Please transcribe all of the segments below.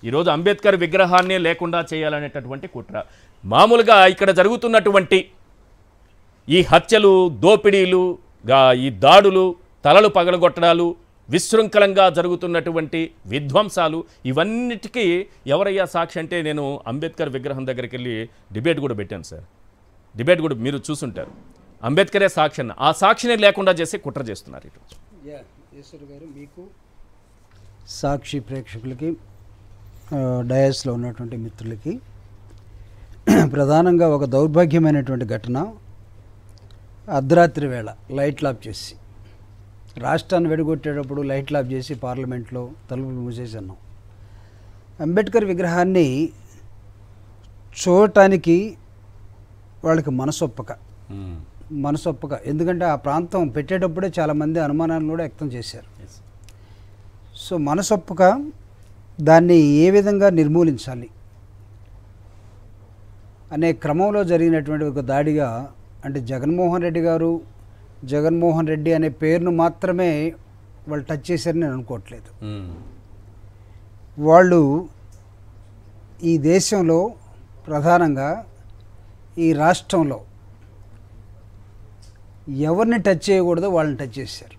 ఈరోజు అంబేద్కర్ విగ్రహాన్ని లేకుండా చేయాలనేటటువంటి కుట్ర. మామూలుగా ఇక్కడ జరుగుతున్నటువంటి ఈ హత్యలు, దోపిడీలు, ఈ దాడులు, తలలు పగలగొట్టడాలు, విశృంఖలంగా జరుగుతున్నటువంటి విధ్వంసాలు, ఇవన్నిటికీ ఎవరయ్యా సాక్షి అంటే నేను అంబేద్కర్ విగ్రహం దగ్గరికి వెళ్ళి డిబేట్ కూడా పెట్టాను సార్. డిబేట్ కూడా మీరు చూసుంటారు. అంబేద్కరే సాక్షి అన్న, ఆ సాక్షిని లేకుండా చేసి కుట్ర చేస్తున్నారు ఈరోజు. ఈశ్వర్ గారు, మీకు సాక్షి ప్రేక్షకులకి, డయాస్లో ఉన్నటువంటి మిత్రులకి ప్రధానంగా ఒక దౌర్భాగ్యమైనటువంటి ఘటన. అర్ధరాత్రి వేళ లైట్లు ఆఫ్ చేసి, రాష్ట్రాన్ని వెడగొట్టేటప్పుడు లైట్లు ఆఫ్ చేసి పార్లమెంట్లో తలుపులు మూసేసి అన్నాం. అంబేద్కర్ విగ్రహాన్ని చూడటానికి వాళ్ళకి మనసొప్పక, ఎందుకంటే ఆ ప్రాంతం పెట్టేటప్పుడే చాలామంది అనుమానాలు కూడా వ్యక్తం చేశారు. సో మనసొప్పక దాన్ని ఏ విధంగా నిర్మూలించాలి అనే క్రమంలో జరిగినటువంటి ఒక దాడిగా, అంటే జగన్మోహన్ రెడ్డి అనే పేరును మాత్రమే వాళ్ళు టచ్ చేశారని నేను అనుకోవట్లేదు. వాళ్ళు ఈ దేశంలో, ప్రధానంగా ఈ రాష్ట్రంలో ఎవరిని టచ్ చేయకూడదో వాళ్ళని టచ్ చేశారు.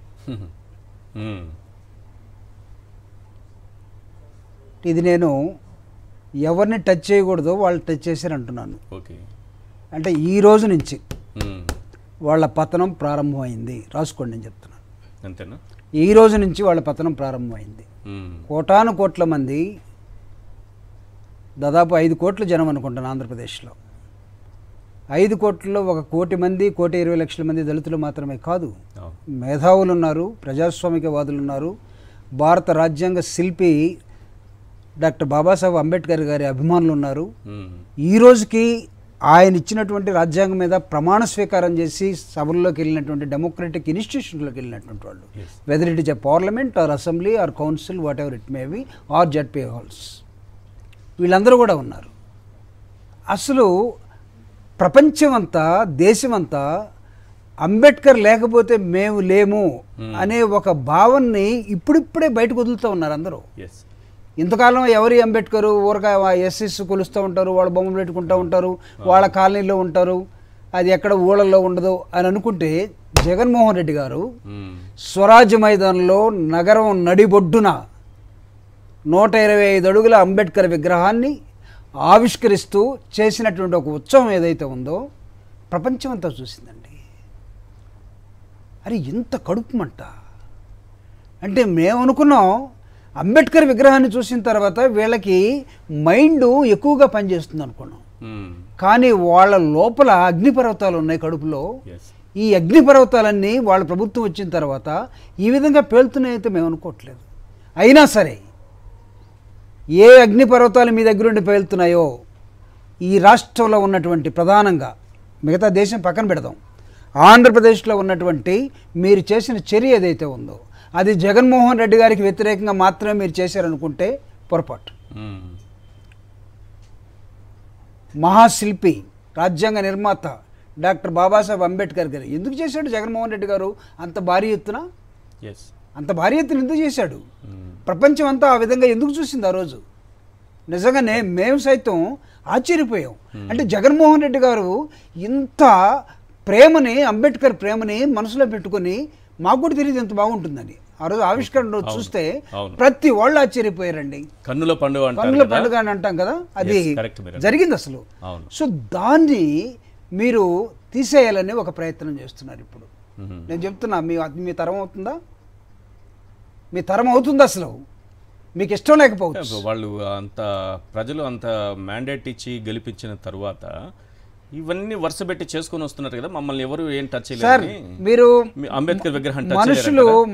ఇది నేను ఎవరిని టచ్ చేయకూడదో వాళ్ళు టచ్ చేశారు అంటున్నాను. అంటే ఈ రోజు నుంచి వాళ్ళ పతనం ప్రారంభమైంది. రాసుకోండి, నేను చెప్తున్నాను. అంతేనా? ఈ రోజు నుంచి వాళ్ళ పతనం ప్రారంభమైంది. కోటాను కోట్ల మంది, దాదాపు 5 కోట్ల జనం అనుకుంటాను ఆంధ్రప్రదేశ్లో. 5 కోట్లలో 1 కోటి మంది, 1,20,00,000 మంది దళితులు మాత్రమే కాదు, మేధావులు ఉన్నారు, ప్రజాస్వామికవాదులు ఉన్నారు, భారత రాజ్యాంగ శిల్పి డాక్టర్ బాబాసాహెబ్ అంబేద్కర్ గారి అభిమానులు ఉన్నారు. ఈ రోజుకి ఆయన ఇచ్చినటువంటి రాజ్యాంగం మీద ప్రమాణ స్వీకారం చేసి సభల్లోకి వెళ్ళినటువంటి, డెమోక్రటిక్ ఇన్స్టిట్యూషన్లోకి వెళ్ళినటువంటి వాళ్ళు, whether it is a parliament or assembly or council, whatever it may be, or ZP halls, వీళ్ళందరూ కూడా ఉన్నారు. అసలు ప్రపంచమంతా, దేశమంతా అంబేద్కర్ లేకపోతే మేము లేము అనే ఒక భావనని ఇప్పుడిప్పుడే బయటకు వదులుతూ ఉన్నారు అందరూ. ఇంతకాలం ఎవరి అంబేద్కరు, ఊరక ఎస్ఎస్ కొలుస్తూ ఉంటారు, వాళ్ళ బొమ్మలు పెట్టుకుంటూ ఉంటారు, వాళ్ళ కాలనీలో ఉంటారు, అది ఎక్కడ ఊళ్ళల్లో ఉండదు అని అనుకుంటే, జగన్మోహన్ రెడ్డి గారు స్వరాజ్య మైదానంలో నగరం నడిబొడ్డున 125 అడుగుల అంబేద్కర్ విగ్రహాన్ని ఆవిష్కరిస్తూ చేసినటువంటి ఒక ఉత్సవం ఏదైతే ఉందో ప్రపంచమంతా చూసిందండి. అరే ఇంత కడుపుమంట అంటే మేము అనుకున్నాం. అంబేద్కర్ విగ్రహాన్ని చూసిన తర్వాత వీళ్ళకి మైండ్ ఎక్కువగా పనిచేస్తుంది అనుకున్నాం. కానీ వాళ్ళ లోపల అగ్నిపర్వతాలు ఉన్నాయి కడుపులో. ఈ అగ్నిపర్వతాలన్నీ వాళ్ళ ప్రభుత్వం వచ్చిన తర్వాత ఈ విధంగా పేలుతున్నాయితే మేము అనుకోవట్లేదు. అయినా సరే ఏ అగ్నిపర్వతాలు మీ దగ్గర ఉండి పేలుతున్నాయో, ఈ రాష్ట్రంలో ఉన్నటువంటి, ప్రధానంగా మిగతా దేశం పక్కన పెడదాం, ఆంధ్రప్రదేశ్లో ఉన్నటువంటి మీరు చేసిన చర్య ఏదైతే ఉందో అది జగన్మోహన్ రెడ్డి గారికి వ్యతిరేకంగా మాత్రమే మీరు చేశారనుకుంటే పొరపాటు. మహాశిల్పి, రాజ్యాంగ నిర్మాత డాక్టర్ బాబాసాహెబ్ అంబేద్కర్ గారు ఎందుకు చేశాడు జగన్మోహన్ రెడ్డి గారు అంత భారీ ఎత్తున? అంత భారీ ఎత్తున ఎందుకు చేశాడు? ప్రపంచం అంతా ఆ విధంగా ఎందుకు చూసింది ఆ రోజు? నిజంగానే మేము సైతం ఆశ్చర్యపోయాం. అంటే జగన్మోహన్ రెడ్డి గారు ఇంత ప్రేమని, అంబేద్కర్ ప్రేమని మనసులో పెట్టుకొని, మాకు కూడా తెలియదు ఎంత బాగుంటుందని. ఆ రోజు ఆవిష్కరణ చూస్తే ప్రతి వాళ్ళు ఆశ్చర్యపోయారండి. కన్నుల పండుగ అని అంటాం కదా, అది జరిగింది అసలు. సో దాన్ని మీరు తీసేయాలని ఒక ప్రయత్నం చేస్తున్నారు ఇప్పుడు. నేను చెప్తున్నా, మీ తరం అవుతుందా? మీ తరం అవుతుందా? అసలు మీకు ఇష్టం లేకపోవచ్చు. వాళ్ళు అంత, ప్రజలు అంత మ్యాండేట్ ఇచ్చి గెలిపించిన తర్వాత ఇవన్నీ వరుస పెట్టి చేసుకొని వస్తున్నారు కదా, మమ్మల్ని ఎవరు ఏం టచ్ చేయలేరు. మీరు అంబేద్కర్ విగ్రహం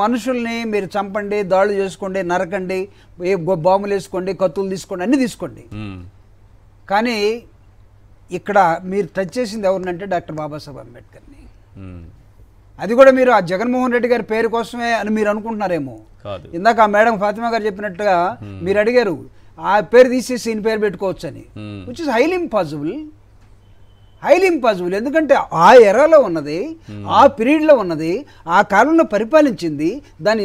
మనుషుల్ని మీరు చంపండి, దాడులు చేసుకోండి, నరకండి, బాంబులు వేసుకోండి, కత్తులు తీసుకోండి, అన్ని తీసుకోండి. కానీ ఇక్కడ మీరు టచ్ చేసింది ఎవరినంటే డాక్టర్ బాబాసాహెబ్ అంబేద్కర్ని. అది కూడా మీరు ఆ జగన్మోహన్ రెడ్డి గారి పేరు కోసమే అని మీరు అనుకుంటున్నారేమో. ఇందాక ఆ మేడం ఫాతిమా గారు చెప్పినట్టుగా మీరు అడిగారు, ఆ పేరు తీసేసి ఈయన పేరు పెట్టుకోవచ్చు అని, which is highly impossible. Highly impossible. ఎందుకంటే ఆ ఎరాలో ఉన్నది, ఆ పీరియడ్లో ఉన్నది, ఆ కాలంలో పరిపాలించింది, దాన్ని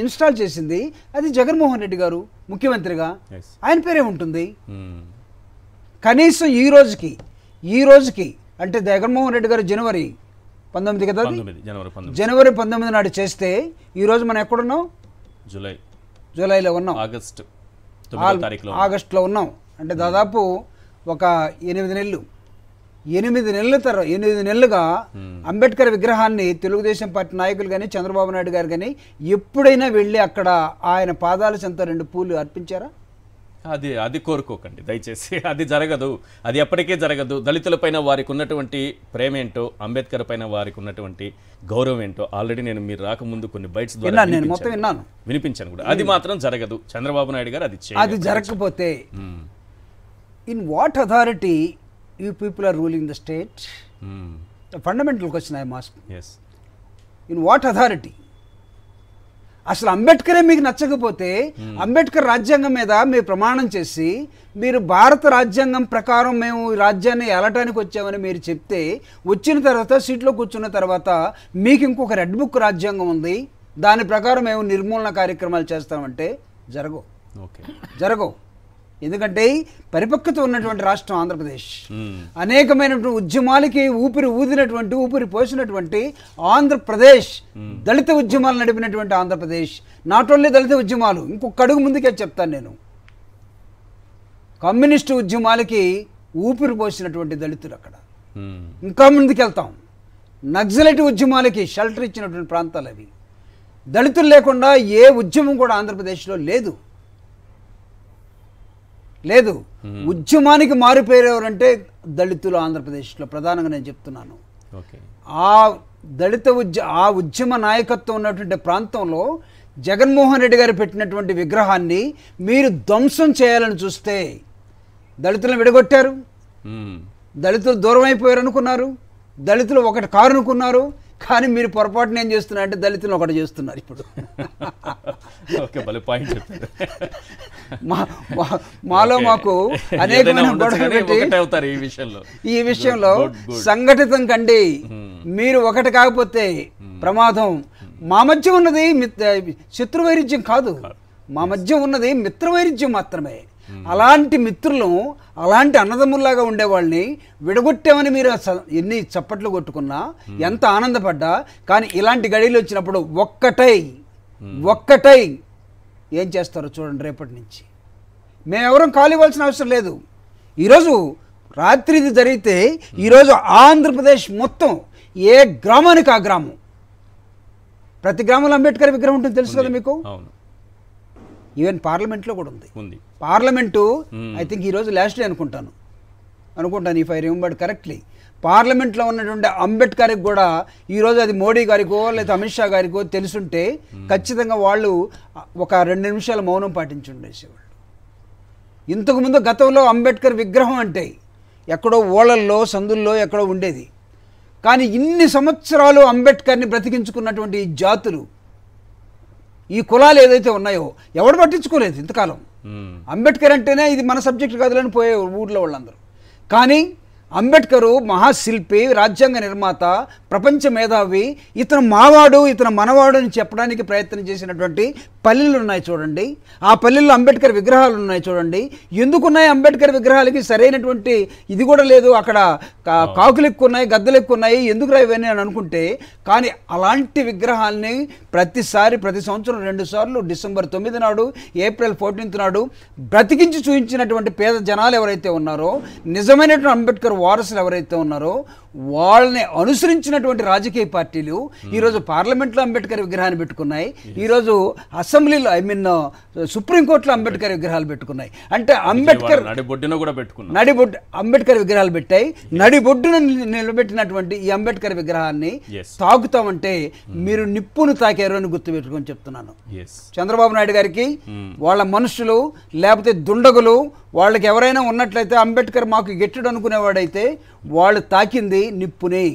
ఇన్స్టాల్ చేసింది అది జగన్మోహన్ రెడ్డి గారు ముఖ్యమంత్రిగా. ఆయన పేరే ఉంటుంది. కనీసం ఈ రోజుకి అంటే జగన్మోహన్ రెడ్డి గారు జనవరి 19 కదా, జనవరి 19 నాడు చేస్తే ఈరోజు మనం ఎక్కడున్నాం? జూలైలో ఉన్నాం, ఆగస్టులో ఉన్నాం. అంటే దాదాపు ఒక 8 నెలలుగా అంబేద్కర్ విగ్రహాన్ని తెలుగుదేశం పార్టీ నాయకులు కానీ చంద్రబాబు నాయుడు గారు కానీ ఎప్పుడైనా వెళ్ళి అక్కడ ఆయన పాదాల చెంత 2 పూలు అర్పించారా? అది కోరుకోకండి దయచేసి, అది జరగదు, అది ఎప్పటికీ జరగదు. దళితులపైన వారికి ఉన్నటువంటి ప్రేమ ఏంటో, అంబేద్కర్ పైన వారికి ఉన్నటువంటి గౌరవం ఏంటో ఆల్రెడీ నేను మీరు రాకముందు కొన్ని బైట్స్ ద్వారా వినిపించాను కూడా. అది మాత్రం జరగదు. చంద్రబాబు నాయుడు గారు అది జరగకపోతే in what authority you people are ruling the state? Fundamental question I ask. In what authority? అసలు అంబేద్కరే మీకు నచ్చకపోతే అంబేద్కర్ రాజ్యాంగం మీద మీరు ప్రమాణం చేసి మీరు భారత రాజ్యాంగం ప్రకారం మేము ఈ రాజ్యాన్ని ఏలటానికి వచ్చామని మీరు చెప్తే, వచ్చిన తర్వాత సీట్లో కూర్చున్న తర్వాత మీకు ఇంకొక రెడ్ బుక్ రాజ్యాంగం ఉంది, దాని ప్రకారం మేము నిర్మూలన కార్యక్రమాలు చేస్తామంటే జరగవు. ఎందుకంటే పరిపక్వత ఉన్నటువంటి రాష్ట్రం ఆంధ్రప్రదేశ్. అనేకమైనటువంటి ఉద్యమాలకి ఊపిరి పోసినటువంటి ఆంధ్రప్రదేశ్, దళిత ఉద్యమాలు నడిపినటువంటి ఆంధ్రప్రదేశ్. నాట్ ఓన్లీ దళిత ఉద్యమాలు, ఇంకొక అడుగు ముందుకే చెప్తాను నేను, కమ్యూనిస్టు ఉద్యమాలకి ఊపిరి పోసినటువంటి దళితులు అక్కడ. ఇంకా ముందుకెళ్తాం, నక్సలైట్ ఉద్యమాలకి షెల్టర్ ఇచ్చినటువంటి ప్రాంతాలు అవి. దళితులు లేకుండా ఏ ఉద్యమం కూడా ఆంధ్రప్రదేశ్లో లేదు. ఉద్యమానికి మారిపోయారు ఎవరంటే దళితులు ఆంధ్రప్రదేశ్లో ప్రధానంగా నేను చెప్తున్నాను. ఆ ఉద్యమ నాయకత్వం ఉన్నటువంటి ప్రాంతంలో జగన్మోహన్ రెడ్డి గారు పెట్టినటువంటి విగ్రహాన్ని మీరు ధ్వంసం చేయాలని చూస్తే దళితులను విడగొట్టారు, దళితులు దూరం అయిపోయారు అనుకున్నారు, దళితులు ఒకటి కారు అనుకున్నారు. కానీ మీరు పొరపాటున ఏం చేస్తున్నారు అంటే దళితులను ఒకటి చేస్తున్నారు ఇప్పుడు. మాలో మాకు అనేకమైన గొడవలు పెట్టి ఈ విషయంలో సంఘటితం కండి. మీరు ఒకటి కాకపోతే ప్రమాదం. మా మధ్య ఉన్నది శత్రువైరుధ్యం కాదు, మా మధ్య ఉన్నది మిత్రవైరుధ్యం మాత్రమే. అలాంటి మిత్రులు, అలాంటి అన్నదమ్ముల్లాగా ఉండేవాళ్ళని విడగొట్టామని మీరు ఎన్ని చప్పట్లు కొట్టుకున్నా, ఎంత ఆనందపడ్డా, కానీ ఇలాంటి గడియలు వచ్చినప్పుడు ఒక్కటై ఏం చేస్తారో చూడండి. రేపటి నుంచి మేమెవరం కాలివ్వాల్సిన అవసరం లేదు. ఈరోజు రాత్రి ఇది జరిగితే ఈరోజు ఆంధ్రప్రదేశ్ మొత్తం ఏ గ్రామానికి ఆ గ్రామం, ప్రతి గ్రామంలో అంబేద్కర్ విగ్రహం ఉంటుంది, తెలుసు కదా మీకు. ఈవెన్ పార్లమెంట్లో కూడా ఉంది. పార్లమెంటు ఐ థింక్ ఈరోజు లాస్ట్ డే అనుకుంటాను, ఇఫ్ ఐ రిమెంబర్డ్ కరెక్ట్లీ. పార్లమెంట్లో ఉన్నటువంటి అంబేద్కర్కి కూడా ఈరోజు అది మోడీ గారికో లేదా అమిత్ షా గారికో తెలుసుంటే ఖచ్చితంగా వాళ్ళు ఒక 2 నిమిషాల మౌనం పాటించి ఉండేసేవాళ్ళు. ఇంతకుముందు గతంలో అంబేద్కర్ విగ్రహం అంటే ఎక్కడో ఓళ్ళల్లో సందుల్లో ఎక్కడో ఉండేది. కానీ ఇన్ని సంవత్సరాలు అంబేద్కర్ని బ్రతికించుకున్నటువంటి ఈ జాతులు, ఈ కులాలు ఏదైతే ఉన్నాయో ఎవడు పట్టించుకోలేదు ఇంతకాలం. అంబేద్కర్ అంటేనే ఇది మన సబ్జెక్ట్ కాదులని పోయే ఊర్లో వాళ్ళందరూ. కానీ అంబేద్కరు మహాశిల్పి, రాజ్యాంగ నిర్మాత, ప్రపంచ మేధావి, ఇతను మావాడు, ఇతను మనవాడు అని చెప్పడానికి ప్రయత్నం చేసినటువంటి పల్లెలు ఉన్నాయి చూడండి. ఆ పల్లెల్లో అంబేద్కర్ విగ్రహాలు ఉన్నాయి చూడండి. ఎందుకున్నాయి అంబేద్కర్ విగ్రహాలకి సరైనటువంటి ఇది కూడా లేదు. అక్కడ కాకులు ఎక్కువ ఉన్నాయి, గద్దలు ఎక్కువ ఉన్నాయి, ఎందుకు ఇవన్నీ అని అనుకుంటే, కానీ అలాంటి విగ్రహాలని ప్రతి సంవత్సరం 2 సార్లు డిసెంబర్ 9 నాడు, ఏప్రిల్ 14 నాడు బ్రతికించి చూపించినటువంటి పేద జనాలు ఎవరైతే ఉన్నారో, నిజమైనటువంటి అంబేద్కర్ వారసులు ఎవరైతే ఉన్నారో వాళ్ళని అనుసరించినటువంటి రాజకీయ పార్టీలు ఈరోజు పార్లమెంట్లో అంబేద్కర్ విగ్రహాన్ని పెట్టుకున్నాయి. ఈరోజు అసెంబ్లీలో సుప్రీంకోర్టులో అంబేద్కర్ విగ్రహాలు పెట్టుకున్నాయి. అంటే అంబేద్కర్ అంబేద్కర్ విగ్రహాలు పెట్టాయి. నడిబొడ్డును నిలబెట్టినటువంటి ఈ అంబేద్కర్ విగ్రహాన్ని తాకుతామంటే మీరు నిప్పును తాకారు అని గుర్తుపెట్టుకొని చెప్తున్నాను. చంద్రబాబు నాయుడు గారికి వాళ్ళ మనుషులు లేకపోతే దుండగులు వాళ్ళకి ఎవరైనా ఉన్నట్లయితే అంబేద్కర్ మాకు గెట్టుడు అనుకునేవాడైతే వాళ్ళు తాకింది నిప్పుని.